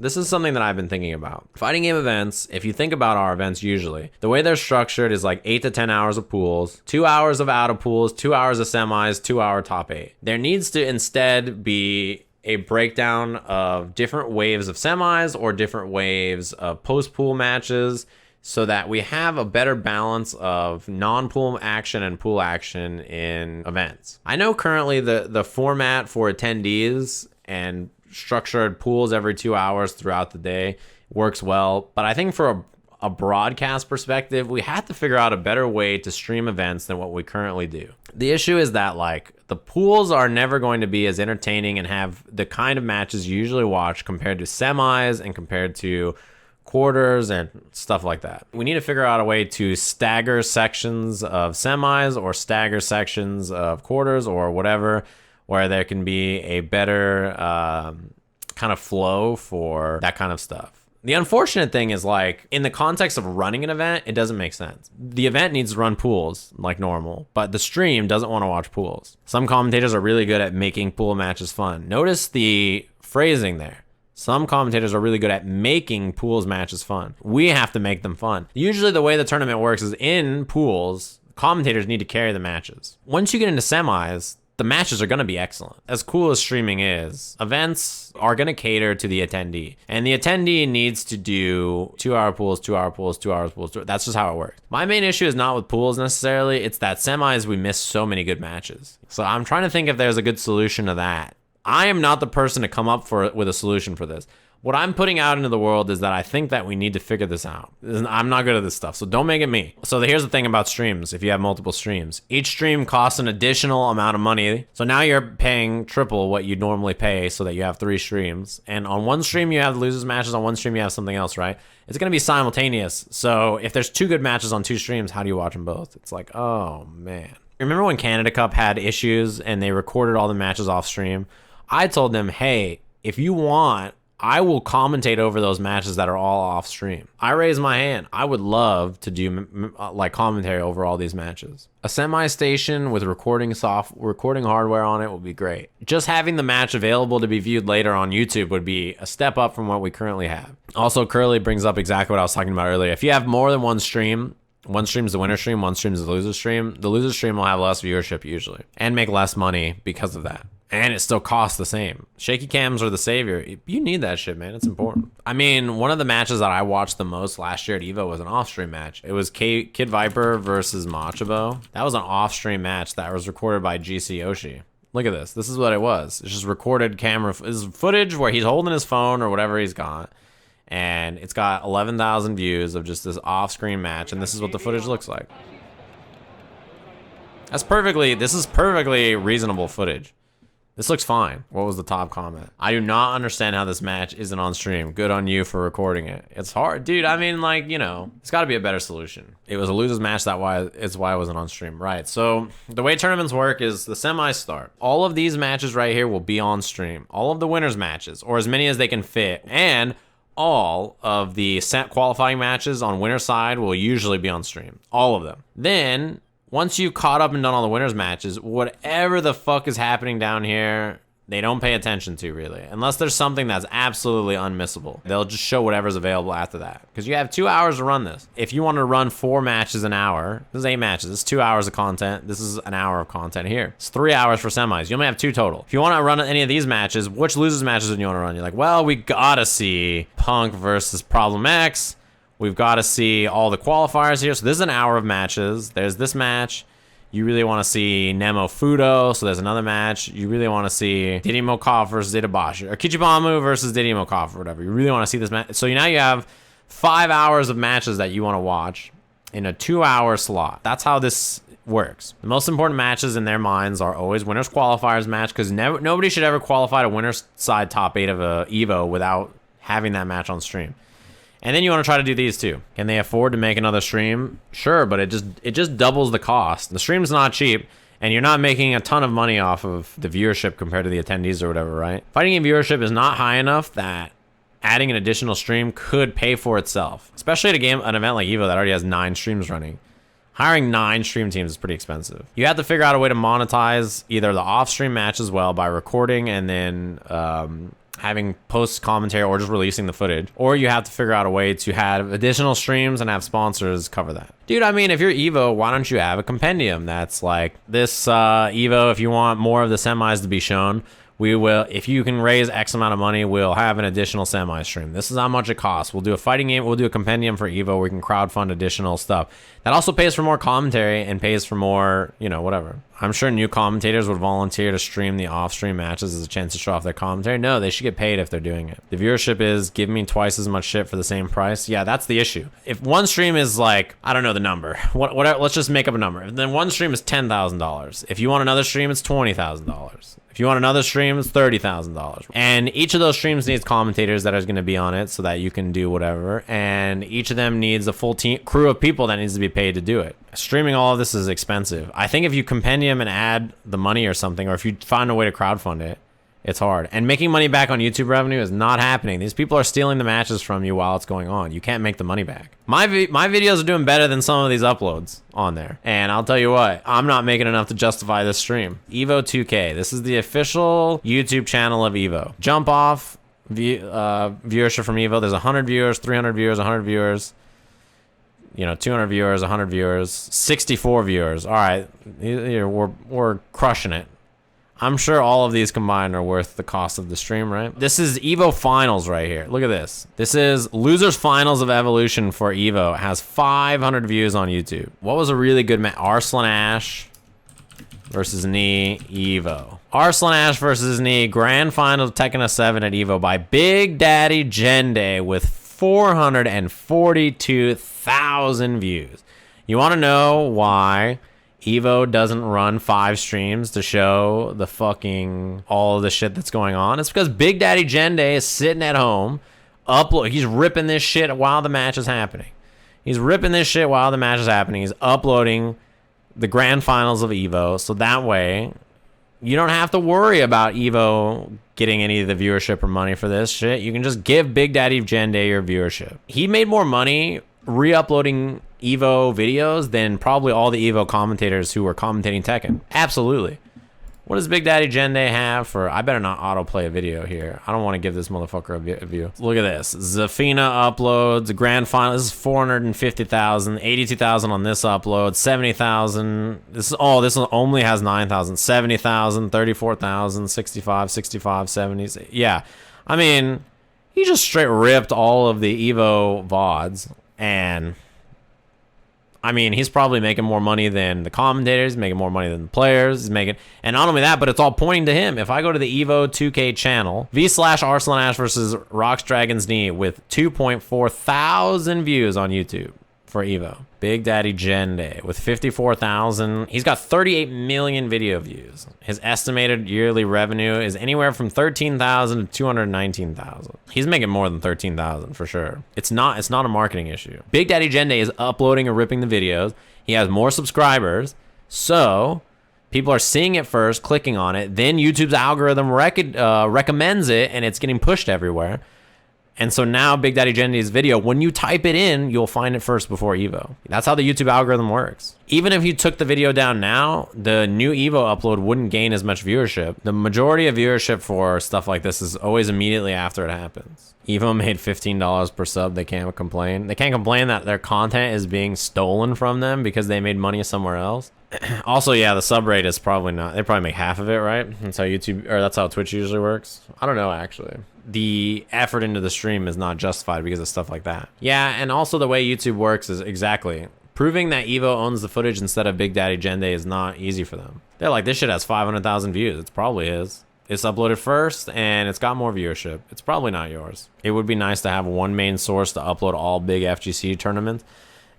This is something that I've been thinking about. Fighting game events, if you think about our events usually, the way they're structured is like 8 to 10 hours of pools, 2 hours of out of pools, 2 hours of semis, 2 hour top 8. There needs to instead be a breakdown of different waves of semis or different waves of post-pool matches so that we have a better balance of non-pool action and pool action in events. I know currently the format for attendees and structured pools every 2 hours throughout the day works well, but I think for a broadcast perspective, we have to figure out a better way to stream events than what we currently do. The issue is that like the pools are never going to be as entertaining and have the kind of matches you usually watch compared to semis and compared to quarters and stuff like that. We need to figure out a way to stagger sections of semis or stagger sections of quarters or whatever, where there can be a better kind of flow for that kind of stuff. The unfortunate thing is, like, in the context of running an event, it doesn't make sense. The event needs to run pools like normal, but the stream doesn't want to watch pools. Some commentators are really good at making pool matches fun. Notice the phrasing there. Some commentators are really good at making pools matches fun. We have to make them fun. Usually the way the tournament works is in pools, commentators need to carry the matches. Once you get into semis, the matches are going to be excellent. As cool as streaming is, events are going to cater to the attendee. And the attendee needs to do 2 hour pools, 2 hour pools, 2 hours pools. That's just how it works. My main issue is not with pools necessarily. It's that semis, we miss so many good matches. So I'm trying to think if there's a good solution to that. I am not the person to come up with a solution for this. What I'm putting out into the world is that I think that we need to figure this out. I'm not good at this stuff, so don't make it me. So here's the thing about streams, if you have multiple streams. Each stream costs an additional amount of money. So now you're paying triple what you'd normally pay so that you have 3 streams. And on one stream, you have losers matches. On one stream, you have something else, right? It's going to be simultaneous. So if there's 2 good matches on 2 streams, how do you watch them both? It's like, oh, man. Remember when Canada Cup had issues and they recorded all the matches off stream? I told them, hey, if you want, I will commentate over those matches that are all off stream. I raised my hand. I would love to do like commentary over all these matches. A semi station with recording hardware on it would be great. Just having the match available to be viewed later on YouTube would be a step up from what we currently have. Also, Curly brings up exactly what I was talking about earlier. If you have more than one stream's the winner stream, one stream is the loser stream. The loser stream will have less viewership usually and make less money because of that. And it still costs the same. Shaky cams are the savior. You need that shit, man. It's important. I mean, one of the matches that I watched the most last year at EVO was an off-stream match. It was Kid Viper versus Machabo. That was an off-stream match that was recorded by GC Yoshi. Look at this. This is what it was. It's just recorded camera. This is footage where he's holding his phone or whatever he's got. And it's got 11,000 views of just this off-screen match. And this is what the footage looks like. This is perfectly reasonable footage. This looks fine. What was the top comment? I do not understand how this match isn't on stream. Good on you for recording it. It's hard. Dude, I mean, like, you know, it's got to be a better solution. It was a loser's match. That's why it wasn't on stream. Right. So the way tournaments work is the semis start. All of these matches right here will be on stream. All of the winners matches, or as many as they can fit. And all of the set qualifying matches on winner's side will usually be on stream. All of them. Then once you've caught up and done all the winners matches, whatever the fuck is happening down here, they don't pay attention to really. Unless there's something that's absolutely unmissable. They'll just show whatever's available after that. Because you have 2 hours to run this. If you want to run 4 matches an hour, this is 8 matches. This is 2 hours of content. This is an hour of content here. It's 3 hours for semis. You only have 2 total. If you want to run any of these matches, which losers matches do you want to run? You're like, well, we gotta see Punk versus Problem X. We've got to see all the qualifiers here. So this is an hour of matches. There's this match. You really want to see Nemo Fudo. So there's another match. You really want to see Diddy Mokov versus Itabashi. Or Kichibamu versus Diddy Mokov or whatever. You really want to see this match. So now you have 5 hours of matches that you want to watch in a 2-hour slot. That's how this works. The most important matches in their minds are always winners qualifiers match, because nobody should ever qualify to winner's side top 8 of a EVO without having that match on stream. And then you want to try to do these too. Can they afford to make another stream? Sure, but it just doubles the cost. The stream's not cheap, and you're not making a ton of money off of the viewership compared to the attendees or whatever, right? Fighting game viewership is not high enough that adding an additional stream could pay for itself. Especially at an event like EVO that already has 9 streams running. Hiring 9 stream teams is pretty expensive. You have to figure out a way to monetize either the off-stream match as well by recording and then having post commentary or just releasing the footage, or you have to figure out a way to have additional streams and have sponsors cover that. Dude, I mean, if you're Evo, why don't you have a compendium that's like this Evo, if you want more of the semis to be shown, we will, if you can raise X amount of money, we'll have an additional semi stream. This is how much it costs. We'll do a fighting game. We'll do a compendium for Evo. We can crowdfund additional stuff. That also pays for more commentary and pays for more, you know, whatever. I'm sure new commentators would volunteer to stream the off-stream matches as a chance to show off their commentary. No, they should get paid if they're doing it. The viewership is give me twice as much shit for the same price. Yeah, that's the issue. If one stream is like, I don't know the number. Whatever, let's just make up a number. Then one stream is $10,000. If you want another stream, it's $20,000. If you want another stream, it's $30,000. And each of those streams needs commentators that are going to be on it so that you can do whatever. And each of them needs a full team crew of people that needs to be paid to do it. Streaming all of this is expensive. I think if you compendium and add the money or something, or if you find a way to crowdfund it, it's hard. And making money back on YouTube revenue is not happening. These people are stealing the matches from you while it's going on. You can't make the money back. My videos are doing better than some of these uploads on there. And I'll tell you what, I'm not making enough to justify this stream. Evo 2K. This is the official YouTube channel of Evo. Jump off viewership from Evo. There's 100 viewers, 300 viewers, 100 viewers. You know, 200 viewers, 100 viewers, 64 viewers. All right, we're crushing it. I'm sure all of these combined are worth the cost of the stream, right? This is Evo Finals right here. Look at this. This is Losers Finals of Evolution for Evo. It has 500 views on YouTube. What was a really good match? Arslan Ash versus Knee Evo. Arslan Ash versus Knee, grand final of Tekken 7 at Evo by Big Daddy Jende with 442,000 views. You want to know why Evo doesn't run 5 streams to show the fucking all of the shit that's going on? It's because Big Daddy Jende is sitting at home, he's ripping this shit while the match is happening. He's uploading the grand finals of Evo, so that way you don't have to worry about Evo getting any of the viewership or money for this shit. You can just give Big Daddy Jende your viewership. He made more money re-uploading Evo videos than probably all the Evo commentators who were commentating Tekken. Absolutely. What does Big Daddy Jende have for... I better not autoplay a video here. I don't want to give this motherfucker a view. Look at this. Zafina uploads. Grand final. This is 450,000. 82,000 on this upload. 70,000. This only has 9,000. 70,000. 34,000. 65, 70. Yeah. I mean, he just straight ripped all of the Evo VODs. And... I mean, he's probably making more money than the commentators, making more money than the players, and not only that, but it's all pointing to him. If I go to the Evo 2K channel, v/Arslan Ash versus Rocks Dragon's Knee with 2.4 thousand views on YouTube for Evo. Big Daddy Jende with 54,000. He's got 38 million video views. His estimated yearly revenue is anywhere from 13,000 to 219,000. He's making more than 13,000 for sure. It's not a marketing issue. Big Daddy Jende is uploading and ripping the videos. He has more subscribers, so people are seeing it first, clicking on it. Then YouTube's algorithm recommends it, and it's getting pushed everywhere. And so now Big Daddy Jende's video, when you type it in, you'll find it first before Evo. That's how the YouTube algorithm works. Even if you took the video down now, the new Evo upload wouldn't gain as much viewership. The majority of viewership for stuff like this is always immediately after it happens. Evo made $15 per sub. They can't complain. They can't complain that their content is being stolen from them because they made money somewhere else. Also, yeah, the sub rate is probably not. They probably make half of it, right? That's how that's how Twitch usually works. I don't know, actually. The effort into the stream is not justified because of stuff like that. Yeah, and also the way YouTube works is exactly proving that Evo owns the footage instead of Big Daddy Jende is not easy for them. They're like, this shit has 500,000 views. It probably is. It's uploaded first and it's got more viewership. It's probably not yours. It would be nice to have one main source to upload all big FGC tournaments.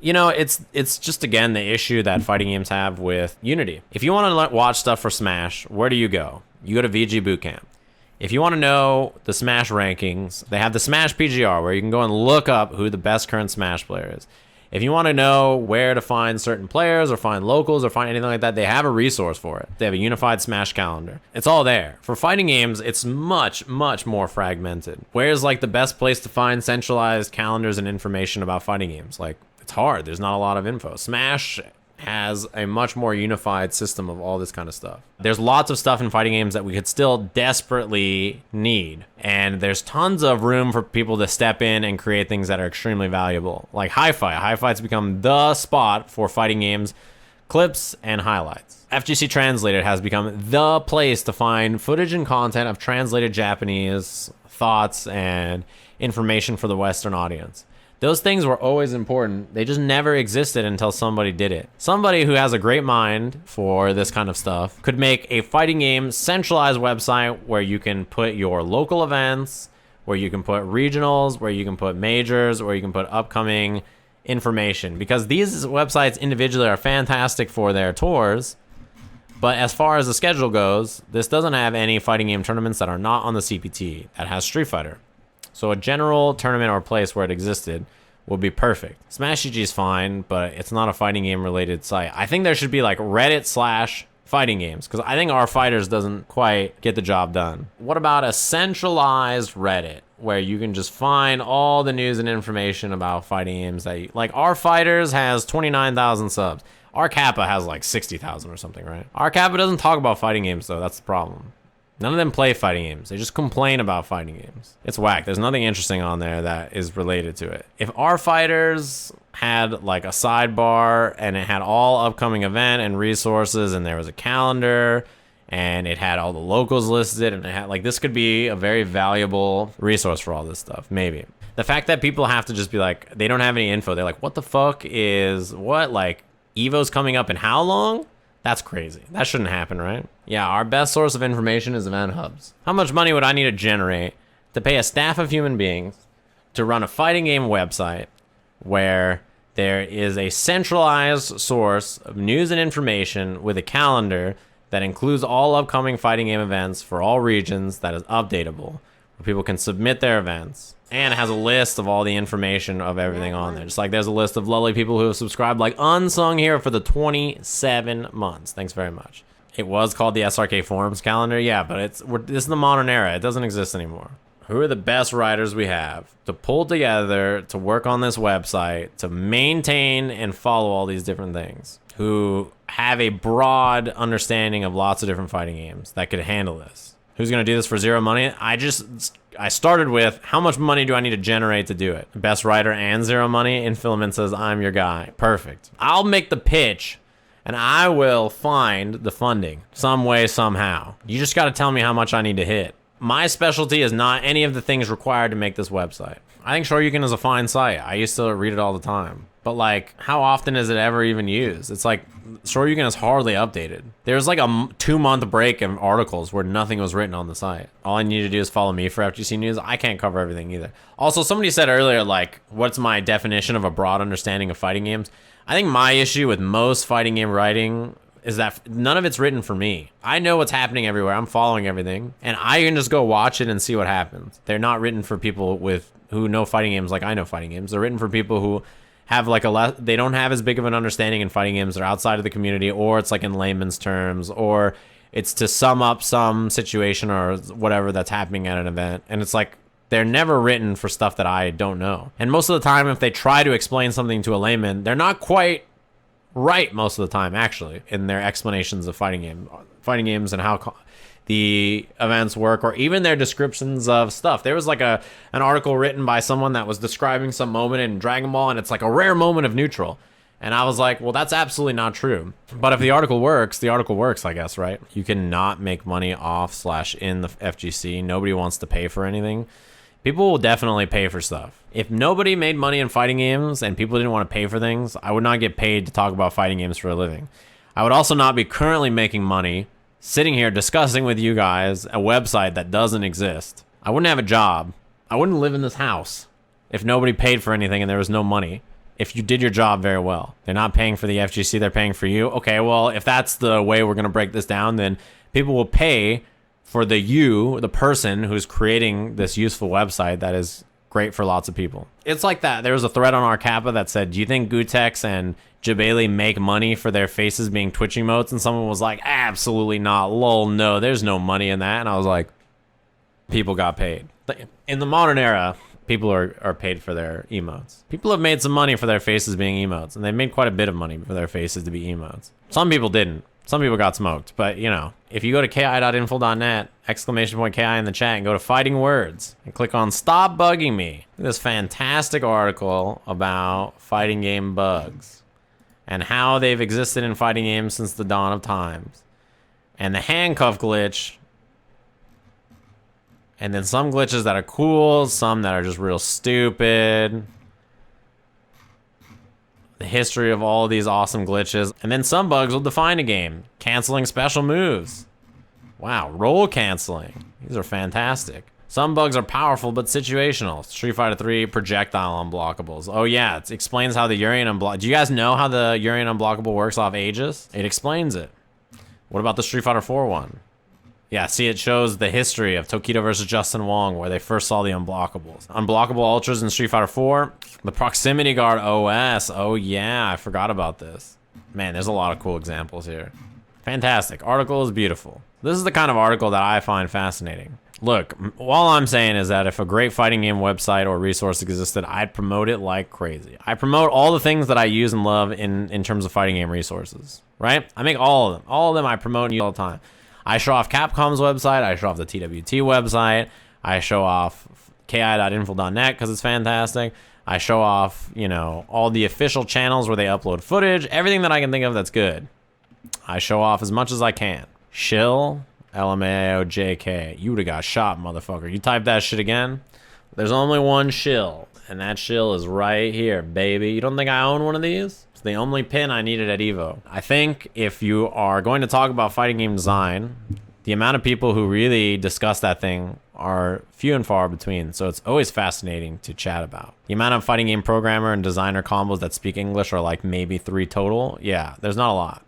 You know, it's just, again, the issue that fighting games have with Unity. If you want to watch stuff for Smash, where do you go? You go to VG Bootcamp. If you want to know the Smash rankings, they have the Smash PGR where you can go and look up who the best current Smash player is. If you want to know where to find certain players or find locals or find anything like that, they have a resource for it. They have a unified Smash calendar. It's all there. For fighting games, it's much, much more fragmented. Where's like the best place to find centralized calendars and information about fighting games? Like, it's hard. There's not a lot of info. Smash has a much more unified system of all this kind of stuff. There's lots of stuff in fighting games that we could still desperately need, and there's tons of room for people to step in and create things that are extremely valuable. Like Hi-Fi. Hi-Fi's become the spot for fighting games, clips, and highlights. FGC Translated has become the place to find footage and content of translated Japanese thoughts and information for the Western audience. Those things were always important. They just never existed until somebody did it. Somebody who has a great mind for this kind of stuff could make a fighting game centralized website where you can put your local events, where you can put regionals, where you can put majors, where you can put upcoming information. Because these websites individually are fantastic for their tours, but as far as the schedule goes, this doesn't have any fighting game tournaments that are not on the CPT that has Street Fighter. So a general tournament or place where it existed would be perfect. Smash GG is fine, but it's not a fighting game related site. I think there should be like Reddit/fighting games, because I think Our Fighters doesn't quite get the job done. What about a centralized Reddit where you can just find all the news and information about fighting games that like Our Fighters has 29,000 subs. Our Kappa has like 60,000 or something, right? Our Kappa doesn't talk about fighting games though, that's the problem. None of them play fighting games. They just complain about fighting games. It's whack. There's nothing interesting on there that is related to it. If Our Fighters had like a sidebar and it had all upcoming event and resources and there was a calendar and it had all the locals listed and it had like, this could be a very valuable resource for all this stuff. Maybe. The fact that people have to just be like, they don't have any info. They're like, what the fuck is what? Like Evo's coming up in how long? That's crazy. That shouldn't happen, right? Yeah, our best source of information is event hubs. How much money would I need to generate to pay a staff of human beings to run a fighting game website where there is a centralized source of news and information with a calendar that includes all upcoming fighting game events for all regions that is updatable, where people can submit their events, and has a list of all the information of everything on there. Just like there's a list of lovely people who have subscribed like Unsung here for the 27 months. Thanks very much. It was called the SRK Forums calendar. Yeah, but this is the modern era. It doesn't exist anymore. Who are the best writers we have to pull together to work on this website, to maintain and follow all these different things, who have a broad understanding of lots of different fighting games that could handle this? Who's going to do this for zero money? I started with, how much money do I need to generate to do it? Best writer and zero money. Infilament says, I'm your guy. Perfect. I'll make the pitch and I will find the funding some way, somehow. You just got to tell me how much I need to hit. My specialty is not any of the things required to make this website. I think Shoryuken is a fine site. I used to read it all the time. But like, how often is it ever even used? It's like, Shoryuken is hardly updated. There's like a 2-month break in articles where nothing was written on the site. All I need to do is follow me for FGC news. I can't cover everything either. Also, somebody said earlier, like, what's my definition of a broad understanding of fighting games? I think my issue with most fighting game writing is that none of it's written for me. I know what's happening everywhere. I'm following everything, and I can just go watch it and see what happens. They're not written for people who know fighting games like I know fighting games. They're written for people who have like they don't have as big of an understanding in fighting games. They're outside of the community, or it's like in layman's terms, or it's to sum up some situation or whatever that's happening at an event. And it's like, they're never written for stuff that I don't know. And most of the time, if they try to explain something to a layman, they're not quite right most of the time, actually, in their explanations of fighting games and how the events work, or even their descriptions of stuff. There was like an article written by someone that was describing some moment in Dragon Ball, and it's like a rare moment of neutral. And I was like, well, that's absolutely not true. But if the article works, I guess, right? You cannot make money off/in the FGC. Nobody wants to pay for anything. People will definitely pay for stuff. If nobody made money in fighting games and people didn't want to pay for things, I would not get paid to talk about fighting games for a living. I would also not be currently making money sitting here discussing with you guys a website that doesn't exist. I wouldn't have a job. I wouldn't live in this house if nobody paid for anything and there was no money. If you did your job very well. They're not paying for the FGC, they're paying for you. Okay, well, if that's the way we're going to break this down, then people will pay for the person who's creating this useful website that is great for lots of people. It's like that. There was a thread on our Kappa that said, do you think Gutex and Jabali make money for their faces being Twitch emotes? And someone was like, absolutely not. Lol, no, there's no money in that. And I was like, people got paid. In the modern era, people are paid for their emotes. People have made some money for their faces being emotes, and they've made quite a bit of money for their faces to be emotes. Some people didn't. Some people got smoked, but you know, if you go to ki.info.net, !ki in the chat, and go to fighting words and click on stop bugging me, this fantastic article about fighting game bugs and how they've existed in fighting games since the dawn of times, and the handcuff glitch, and then some glitches that are cool, some that are just real stupid, the history of all of these awesome glitches, and then some bugs will define a game. Canceling special moves. Wow, roll canceling. These are fantastic. Some bugs are powerful but situational. Street Fighter 3 projectile unblockables. Oh yeah, it explains how the Urian unblock. Do you guys know how the Urian unblockable works off Aegis? It explains it. What about the Street Fighter 4 one? Yeah, see, it shows the history of Tokido versus Justin Wong, where they first saw the unblockables. Unblockable ultras in Street Fighter 4. The proximity guard OS. Oh yeah, I forgot about this. Man, there's a lot of cool examples here. Fantastic. Article is beautiful. This is the kind of article that I find fascinating. Look, all I'm saying is that if a great fighting game website or resource existed, I'd promote it like crazy. I promote all the things that I use and love in terms of fighting game resources, right? I make all of them. All of them I promote and use all the time. I show off Capcom's website. I show off the TWT website. I show off ki.info.net because it's fantastic. I show off, you know, all the official channels where they upload footage. Everything that I can think of that's good. I show off as much as I can. Shill, LMAO, you would've got shot, motherfucker. You type that shit again, there's only one shill, and that shill is right here, baby. You don't think I own one of these? It's the only pin I needed at Evo. I think if you are going to talk about fighting game design, the amount of people who really discuss that thing are few and far between, so it's always fascinating to chat about. The amount of fighting game programmer and designer combos that speak English are like maybe 3 total. Yeah, there's not a lot.